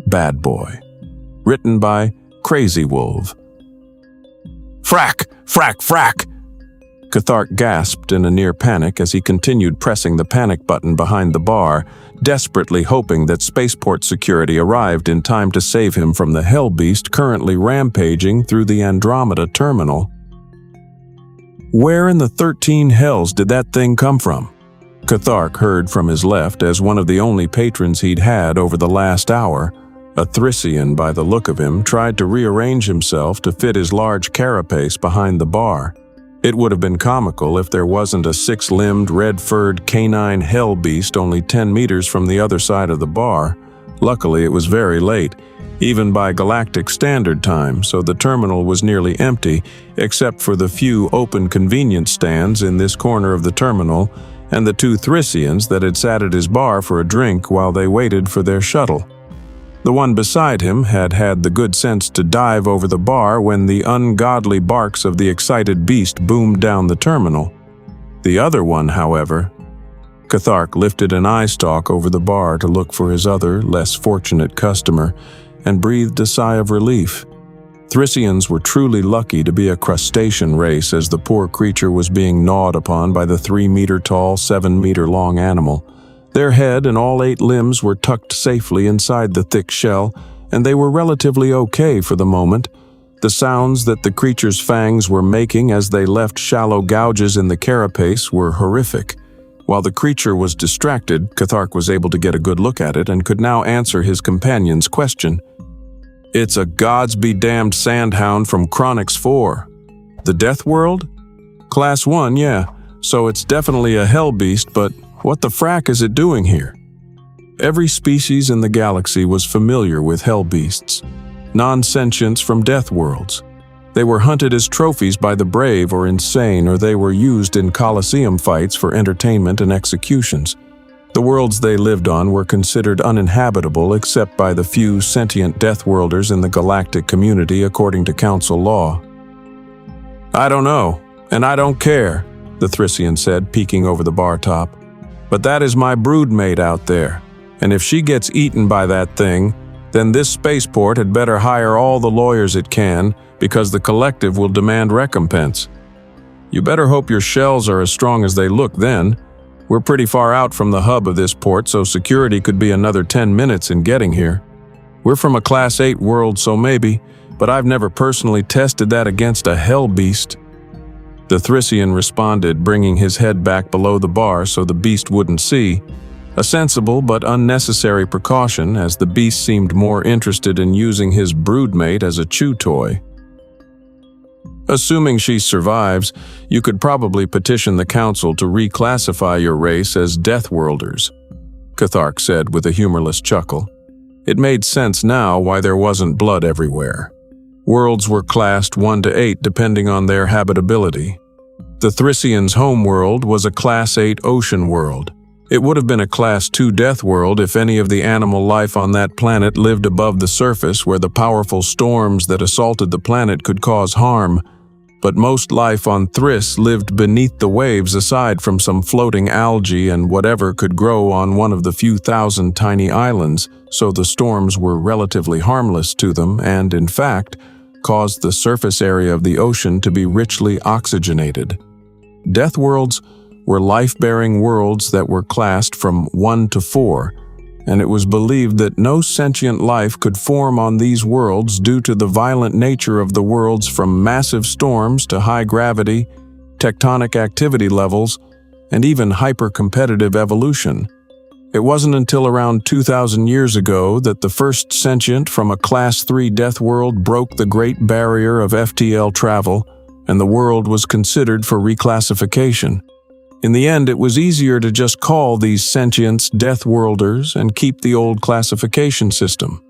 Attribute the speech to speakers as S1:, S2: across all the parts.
S1: Bad Boy. Written by Krazywolve. "Frack! Frack! Frack!" Cathark gasped in a near panic as he continued pressing the panic button behind the bar, desperately hoping that spaceport security arrived in time to save him from the hellbeast currently rampaging through the Andromeda terminal. Where in the 13 hells did that thing come from? Cathark heard from his left as one of the only patrons he'd had over the last hour, a Thrissian by the look of him, tried to rearrange himself to fit his large carapace behind the bar. It would have been comical if there wasn't a six-limbed, red-furred canine hell beast only 10 meters from the other side of the bar. Luckily, it was very late, even by galactic standard time, so the terminal was nearly empty, except for the few open convenience stands in this corner of the terminal and the two Thrissians that had sat at his bar for a drink while they waited for their shuttle. The one beside him had had the good sense to dive over the bar when the ungodly barks of the excited beast boomed down the terminal. The other one, however— Cathark lifted an eye stalk over the bar to look for his other, less fortunate customer, and breathed a sigh of relief. Thrissians were truly lucky to be a crustacean race, as the poor creature was being gnawed upon by the 3-meter-tall, 7-meter-long animal. Their head and all 8 limbs were tucked safely inside the thick shell, and they were relatively okay for the moment. The sounds that the creature's fangs were making as they left shallow gouges in the carapace were horrific. While the creature was distracted, Cathark was able to get a good look at it and could now answer his companion's question. "It's a gods-be-damned sandhound from Cronix 4. The Death World? Class 1, yeah, so it's definitely a hell beast, but what the frack is it doing here?" Every species in the galaxy was familiar with hell beasts, non-sentients from death worlds. They were hunted as trophies by the brave or insane, or they were used in coliseum fights for entertainment and executions. The worlds they lived on were considered uninhabitable except by the few sentient deathworlders in the galactic community according to council law. "I don't know, and I don't care," the Thrissian said, peeking over the bar top. "But that is my broodmate out there, and if she gets eaten by that thing, then this spaceport had better hire all the lawyers it can, because the collective will demand recompense. You better hope your shells are as strong as they look then. We're pretty far out from the hub of this port, so security could be another 10 minutes in getting here. We're from a Class 8 world, so maybe, but I've never personally tested that against a hell beast." The Thrissian responded, bringing his head back below the bar so the beast wouldn't see. A sensible but unnecessary precaution, as the beast seemed more interested in using his broodmate as a chew toy. "Assuming she survives, you could probably petition the council to reclassify your race as deathworlders," Cathark said with a humorless chuckle. It made sense now why there wasn't blood everywhere. Worlds were classed 1 to 8 depending on their habitability. The Thrissians' home world was a Class 8 ocean world. It would have been a Class 2 death world if any of the animal life on that planet lived above the surface where the powerful storms that assaulted the planet could cause harm. But most life on Thriss lived beneath the waves aside from some floating algae and whatever could grow on one of the few thousand tiny islands, so the storms were relatively harmless to them and, in fact, caused the surface area of the ocean to be richly oxygenated. Death worlds were life-bearing worlds that were classed from 1 to 4, and it was believed that no sentient life could form on these worlds due to the violent nature of the worlds, from massive storms to high gravity, tectonic activity levels, and even hyper-competitive evolution. It wasn't until around 2,000 years ago that the first sentient from a Class 3 death world broke the great barrier of FTL travel, and the world was considered for reclassification. In the end, it was easier to just call these sentients deathworlders and keep the old classification system.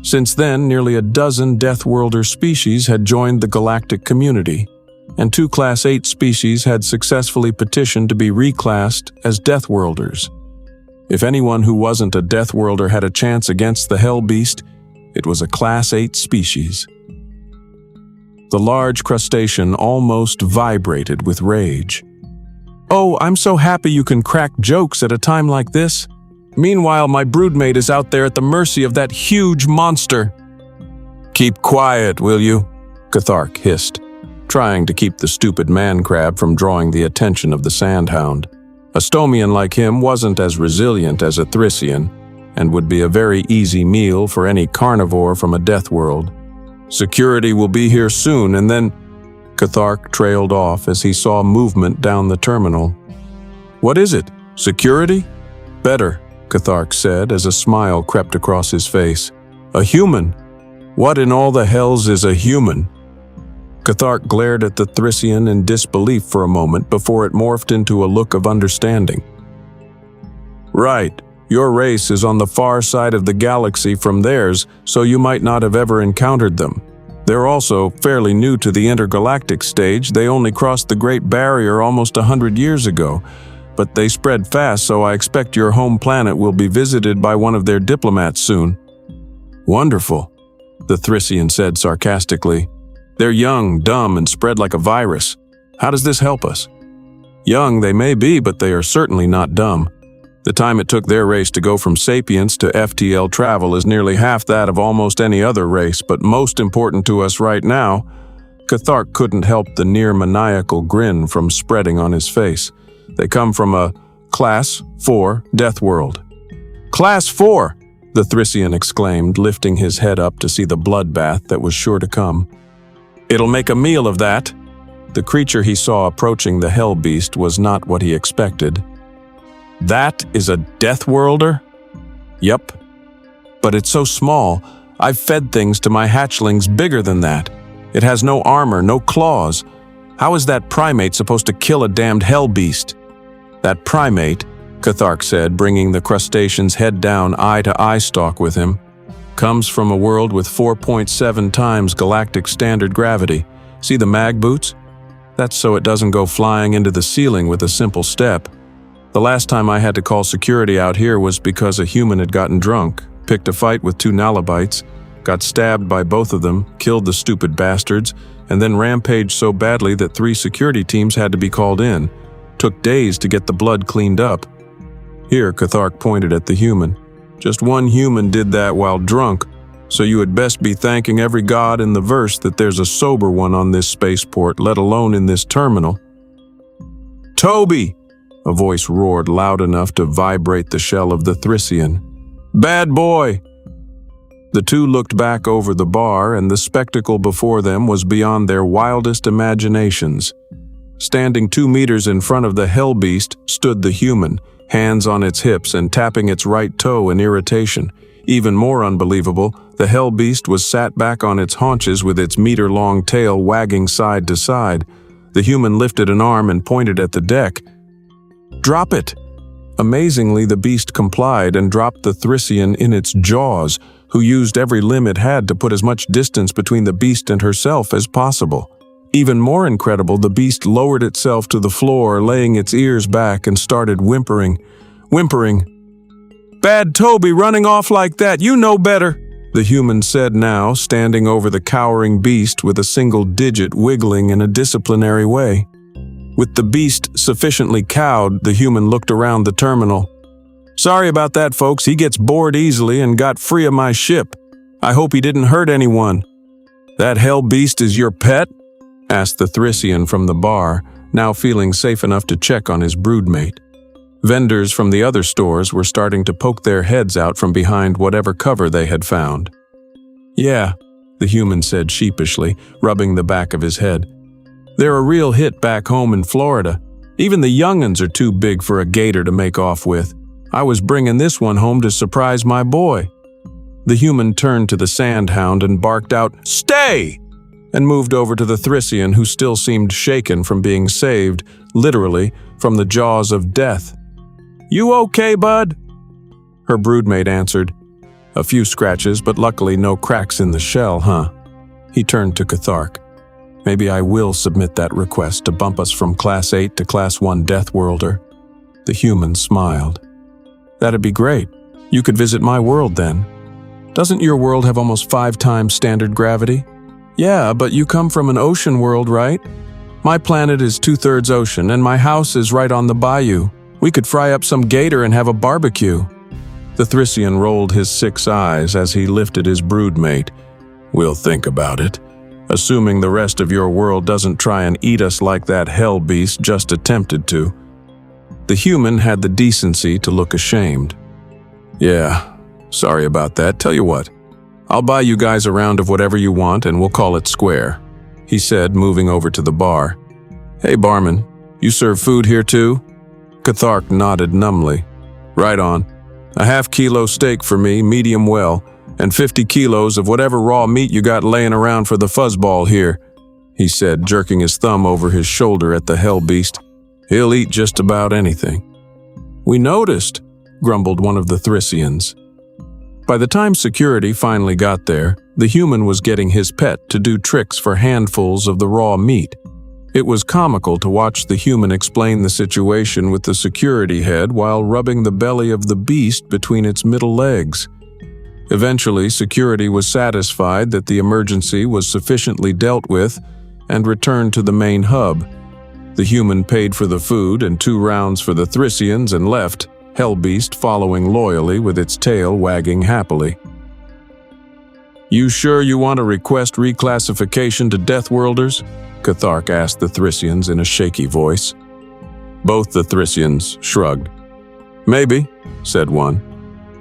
S1: Since then, nearly a dozen deathworlder species had joined the galactic community, and 2 Class 8 species had successfully petitioned to be reclassed as deathworlders. If anyone who wasn't a deathworlder had a chance against the hell beast, it was a Class 8 species. The large crustacean almost vibrated with rage. "Oh, I'm so happy you can crack jokes at a time like this," Meanwhile, my broodmate is out there at the mercy of that huge monster." "Keep quiet, will you?" Cathark hissed, trying to keep the stupid man-crab from drawing the attention of the sandhound. A Stomian like him wasn't as resilient as a Thrissian, and would be a very easy meal for any carnivore from a death world. "Security will be here soon, and then—" Cathark trailed off as he saw movement down the terminal. "What is it? Security?" "Better," Cathark said as a smile crept across his face. "A human? What in all the hells is a human?" Cathark glared at the Thrissian in disbelief for a moment before it morphed into a look of understanding. "Right. Your race is on the far side of the galaxy from theirs, so you might not have ever encountered them. They're also fairly new to the intergalactic stage. They only crossed the Great Barrier almost 100 years ago, but they spread fast, so I expect your home planet will be visited by one of their diplomats soon." "Wonderful," the Thrissian said sarcastically. "They're young, dumb, and spread like a virus. How does this help us?" "Young they may be, but they are certainly not dumb. The time it took their race to go from sapience to FTL travel is nearly half that of almost any other race, but most important to us right now," Cathark couldn't help the near-maniacal grin from spreading on his face. "They come from a Class 4 death world." "Class 4!" the Thrissian exclaimed, lifting his head up to see the bloodbath that was sure to come. "It'll make a meal of that." The creature he saw approaching the hell beast was not what he expected. "That is a death worlder?" "Yep. But it's so small. I've fed things to my hatchlings bigger than that. It has no armor, no claws. How is that primate supposed to kill a damned hell beast?" "That primate," Cathark said, bringing the crustacean's head down eye-to-eye stalk with him, "comes from a world with 4.7 times galactic standard gravity. See the mag boots? That's so it doesn't go flying into the ceiling with a simple step. The last time I had to call security out here was because a human had gotten drunk, picked a fight with 2 Nalabites, got stabbed by both of them, killed the stupid bastards, and then rampaged so badly that 3 security teams had to be called in. Took days to get the blood cleaned up." Here, Cathark pointed at the human. "Just one human did that while drunk, so you had best be thanking every god in the verse that there's a sober one on this spaceport, let alone in this terminal." "Toby!" a voice roared loud enough to vibrate the shell of the Thrissian. "Bad boy!" The two looked back over the bar, and the spectacle before them was beyond their wildest imaginations. Standing 2 meters in front of the hell beast stood the human, hands on its hips and tapping its right toe in irritation. Even more unbelievable, the hell beast was sat back on its haunches with its meter-long tail wagging side to side. The human lifted an arm and pointed at the deck. "Drop it!" Amazingly, the beast complied and dropped the Thrissian in its jaws, who used every limb it had to put as much distance between the beast and herself as possible. Even more incredible, the beast lowered itself to the floor, laying its ears back, and started whimpering. "Bad Toby running off like that, you know better," the human said now, standing over the cowering beast with a single digit wiggling in a disciplinary way. With the beast sufficiently cowed, the human looked around the terminal. "Sorry about that, folks. He gets bored easily and got free of my ship. I hope he didn't hurt anyone." "That hell beast is your pet?" asked the Thrissian from the bar, now feeling safe enough to check on his broodmate. Vendors from the other stores were starting to poke their heads out from behind whatever cover they had found. "Yeah," the human said sheepishly, rubbing the back of his head. "They're a real hit back home in Florida. Even the young'uns are too big for a gator to make off with. I was bringing this one home to surprise my boy." The human turned to the sandhound and barked out, "Stay!" and moved over to the Thrissian, who still seemed shaken from being saved, literally, from the jaws of death. "You okay, bud?" Her broodmate answered, "A few scratches, but luckily no cracks in the shell, huh?" He turned to Cathark. "Maybe I will submit that request to bump us from Class 8 to Class 1 Death Worlder." The human smiled. "That'd be great. You could visit my world then. Doesn't your world have almost 5 times standard gravity?" "Yeah, but you come from an ocean world, right?" "My planet is 2/3 ocean, and my house is right on the bayou. We could fry up some gator and have a barbecue." The Thrissian rolled his 6 eyes as he lifted his broodmate. "We'll think about it, assuming the rest of your world doesn't try and eat us like that hell beast just attempted to." The human had the decency to look ashamed. "Yeah, sorry about that. Tell you what, I'll buy you guys a round of whatever you want and we'll call it square," he said, moving over to the bar. "Hey barman, you serve food here too?" Cathark nodded numbly. "Right on. A half-kilo steak for me, medium well, and 50 kilos of whatever raw meat you got laying around for the fuzzball here," he said, jerking his thumb over his shoulder at the hell beast. "He'll eat just about anything." "We noticed," grumbled one of the Thrissians. By the time security finally got there, the human was getting his pet to do tricks for handfuls of the raw meat. It was comical to watch the human explain the situation with the security head while rubbing the belly of the beast between its middle legs. Eventually, security was satisfied that the emergency was sufficiently dealt with and returned to the main hub. The human paid for the food and 2 rounds for the Thrissians and left, Hellbeast following loyally with its tail wagging happily. "You sure you want to request reclassification to deathworlders?" Cathark asked the Thrissians in a shaky voice. Both the Thrissians shrugged. "Maybe," said one.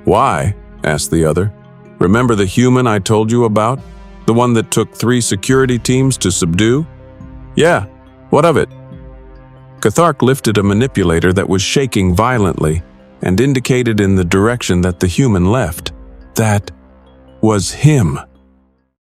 S1: "Why?" asked the other. "Remember the human I told you about? The one that took 3 security teams to subdue?" "Yeah, what of it?" Cathark lifted a manipulator that was shaking violently and indicated in the direction that the human left. That was him.